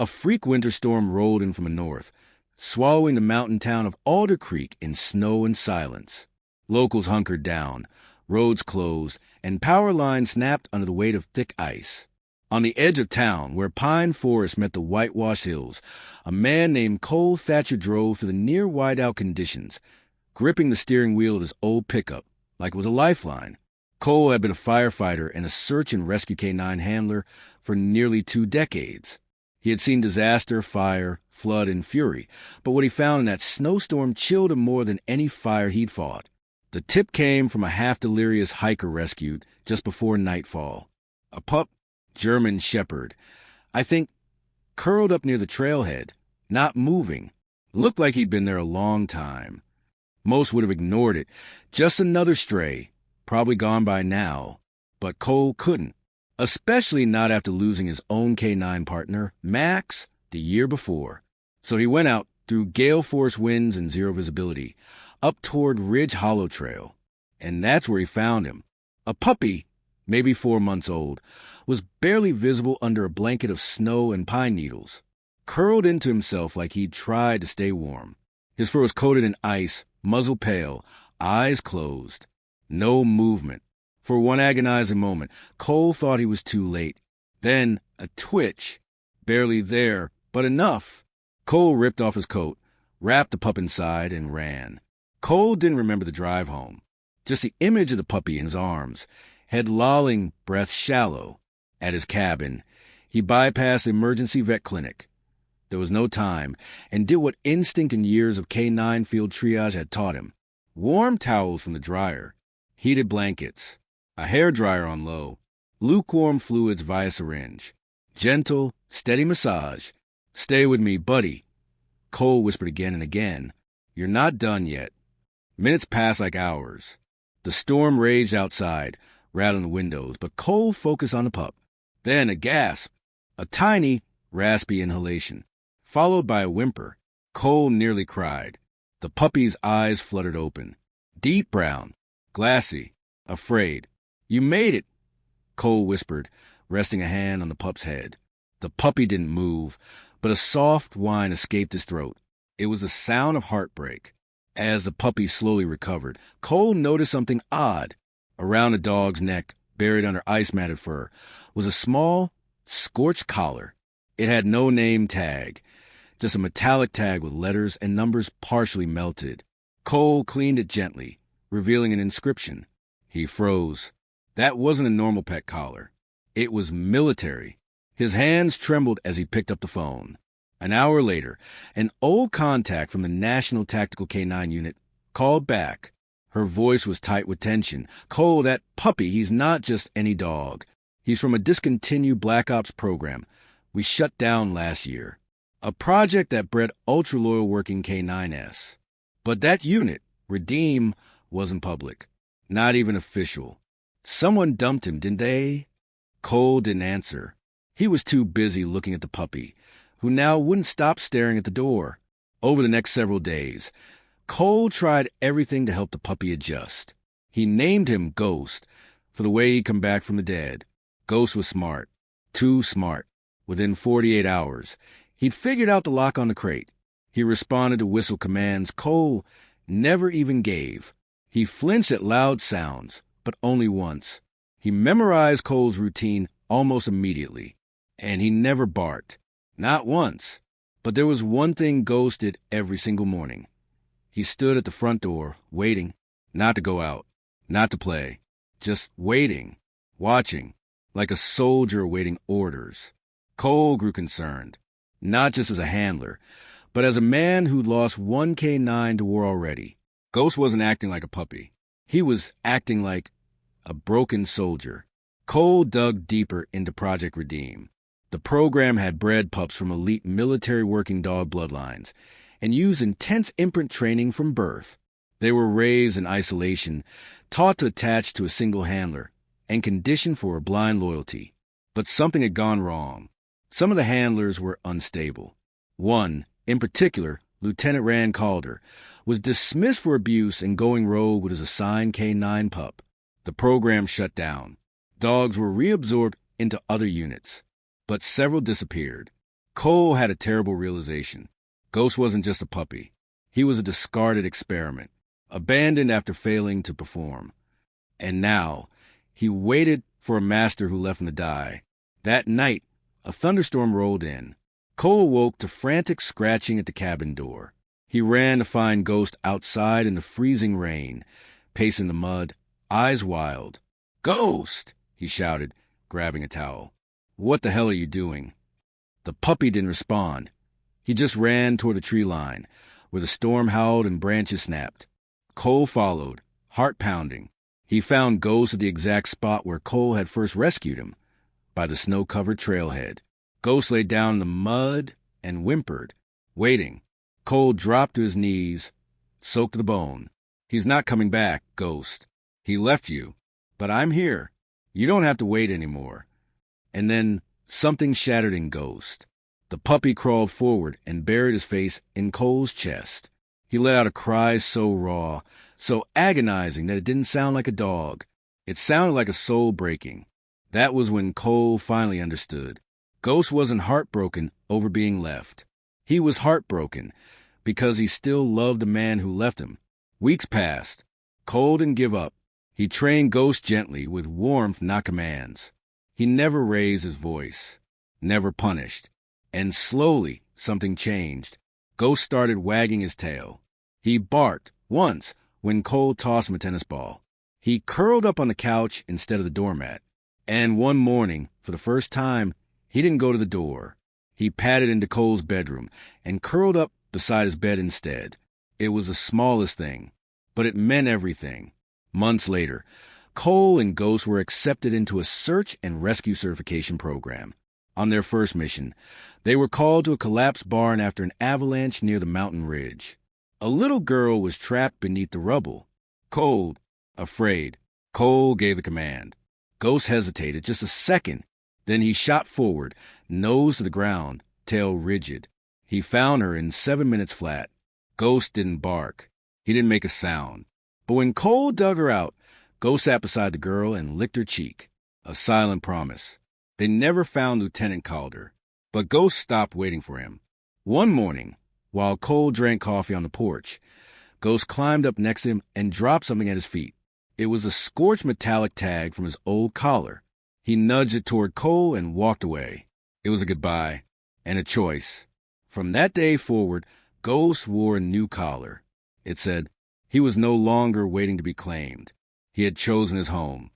A freak winter storm rolled in from the north, swallowing the mountain town of Alder Creek in snow and silence. Locals hunkered down, roads closed, and power lines snapped under the weight of thick ice. On the edge of town, where pine forest met the whitewashed hills, a man named Cole Thatcher drove through the near whiteout conditions, gripping the steering wheel of his old pickup like it was a lifeline. Cole had been a firefighter and a search and rescue K-9 handler for nearly 2 decades. He had seen disaster, fire, flood, and fury, but what he found in that snowstorm chilled him more than any fire he'd fought. The tip came from a half-delirious hiker rescued just before nightfall. A pup, German shepherd, I think, curled up near the trailhead, not moving. Looked like he'd been there a long time. Most would have ignored it. Just another stray, probably gone by now. But Cole couldn't, especially not after losing his own K-9 partner, Max, the year before. So he went out through gale-force winds and zero visibility, up toward Ridge Hollow Trail. And that's where he found him. A puppy, maybe 4 months old, was barely visible under a blanket of snow and pine needles, curled into himself like he'd tried to stay warm. His fur was coated in ice, muzzle pale, eyes closed. No movement. For one agonizing moment, Cole thought he was too late. Then a twitch. Barely there, but enough. Cole ripped off his coat, wrapped the pup inside, and ran. Cole didn't remember the drive home. Just the image of the puppy in his arms, head lolling, breath shallow. At his cabin, he bypassed the emergency vet clinic. There was no time, and did what instinct and years of K-9 field triage had taught him. Warm towels from the dryer, heated blankets, a hairdryer on low, lukewarm fluids via syringe. Gentle, steady massage. Stay with me, buddy. Cole whispered again and again. You're not done yet. Minutes passed like hours. The storm raged outside, rattling the windows, but Cole focused on the pup. Then a gasp, a tiny, raspy inhalation, followed by a whimper. Cole nearly cried. The puppy's eyes fluttered open. Deep brown, glassy, afraid. You made it, Cole whispered, resting a hand on the pup's head. The puppy didn't move, but a soft whine escaped his throat. It was the sound of heartbreak. As the puppy slowly recovered, Cole noticed something odd. Around the dog's neck, buried under ice-matted fur, was a small, scorched collar. It had no name tag, just a metallic tag with letters and numbers partially melted. Cole cleaned it gently, revealing an inscription. He froze. That wasn't a normal pet collar. It was military. His hands trembled as he picked up the phone. An hour later, an old contact from the National Tactical K-9 Unit called back. Her voice was tight with tension. Cole, that puppy, he's not just any dog. He's from a discontinued Black Ops program we shut down last year. A project that bred ultra-loyal working K-9s. But that unit, Redeem, wasn't public. Not even official. Someone dumped him, didn't they? Cole didn't answer. He was too busy looking at the puppy, who now wouldn't stop staring at the door. Over the next several days, Cole tried everything to help the puppy adjust. He named him Ghost for the way he'd come back from the dead. Ghost was smart. Too smart. Within 48 hours, he'd figured out the lock on the crate. He responded to whistle commands Cole never even gave. He flinched at loud sounds, but only once. He memorized Cole's routine almost immediately, and he never barked. Not once. But there was one thing Ghost did every single morning. He stood at the front door, waiting, not to go out, not to play, just waiting, watching, like a soldier awaiting orders. Cole grew concerned, not just as a handler, but as a man who'd lost one K-9 to war already. Ghost wasn't acting like a puppy. He was acting like a broken soldier. Cole dug deeper into Project Redeem. The program had bred pups from elite military working dog bloodlines and used intense imprint training from birth. They were raised in isolation, taught to attach to a single handler, and conditioned for a blind loyalty. But something had gone wrong. Some of the handlers were unstable. One, in particular, Lieutenant Rand Calder, was dismissed for abuse and going rogue with his assigned K-9 pup. The program shut down. Dogs were reabsorbed into other units, but several disappeared. Cole had a terrible realization. Ghost wasn't just a puppy. He was a discarded experiment, abandoned after failing to perform. And now, he waited for a master who left him to die. That night, a thunderstorm rolled in. Cole awoke to frantic scratching at the cabin door. He ran to find Ghost outside in the freezing rain, pacing the mud, eyes wild. "Ghost!" he shouted, grabbing a towel. "What the hell are you doing?" The puppy didn't respond. He just ran toward the tree line, where the storm howled and branches snapped. Cole followed, heart pounding. He found Ghost at the exact spot where Cole had first rescued him, by the snow-covered trailhead. Ghost lay down in the mud and whimpered, waiting. Cole dropped to his knees, soaked to the bone. "He's not coming back, Ghost. He left you. But I'm here. You don't have to wait anymore." And then something shattered in Ghost. The puppy crawled forward and buried his face in Cole's chest. He let out a cry so raw, so agonizing that it didn't sound like a dog. It sounded like a soul breaking. That was when Cole finally understood. Ghost wasn't heartbroken over being left. He was heartbroken because he still loved the man who left him. Weeks passed. Cole didn't give up. He trained Ghost gently, with warmth, not commands. He never raised his voice, never punished. And slowly, something changed. Ghost started wagging his tail. He barked once when Cole tossed him a tennis ball. He curled up on the couch instead of the doormat. And one morning, for the first time, he didn't go to the door. He padded into Cole's bedroom and curled up beside his bed instead. It was the smallest thing, but it meant everything. Months later, Cole and Ghost were accepted into a search and rescue certification program. On their first mission, they were called to a collapsed barn after an avalanche near the mountain ridge. A little girl was trapped beneath the rubble. Cold, afraid, Cole gave the command. Ghost hesitated just a second. Then he shot forward, nose to the ground, tail rigid. He found her in 7 minutes flat. Ghost didn't bark. He didn't make a sound. But when Cole dug her out, Ghost sat beside the girl and licked her cheek. A silent promise. They never found Lieutenant Calder, but Ghost stopped waiting for him. One morning, while Cole drank coffee on the porch, Ghost climbed up next to him and dropped something at his feet. It was a scorched metallic tag from his old collar. He nudged it toward Cole and walked away. It was a goodbye and a choice. From that day forward, Ghost wore a new collar. It said he was no longer waiting to be claimed. He had chosen his home.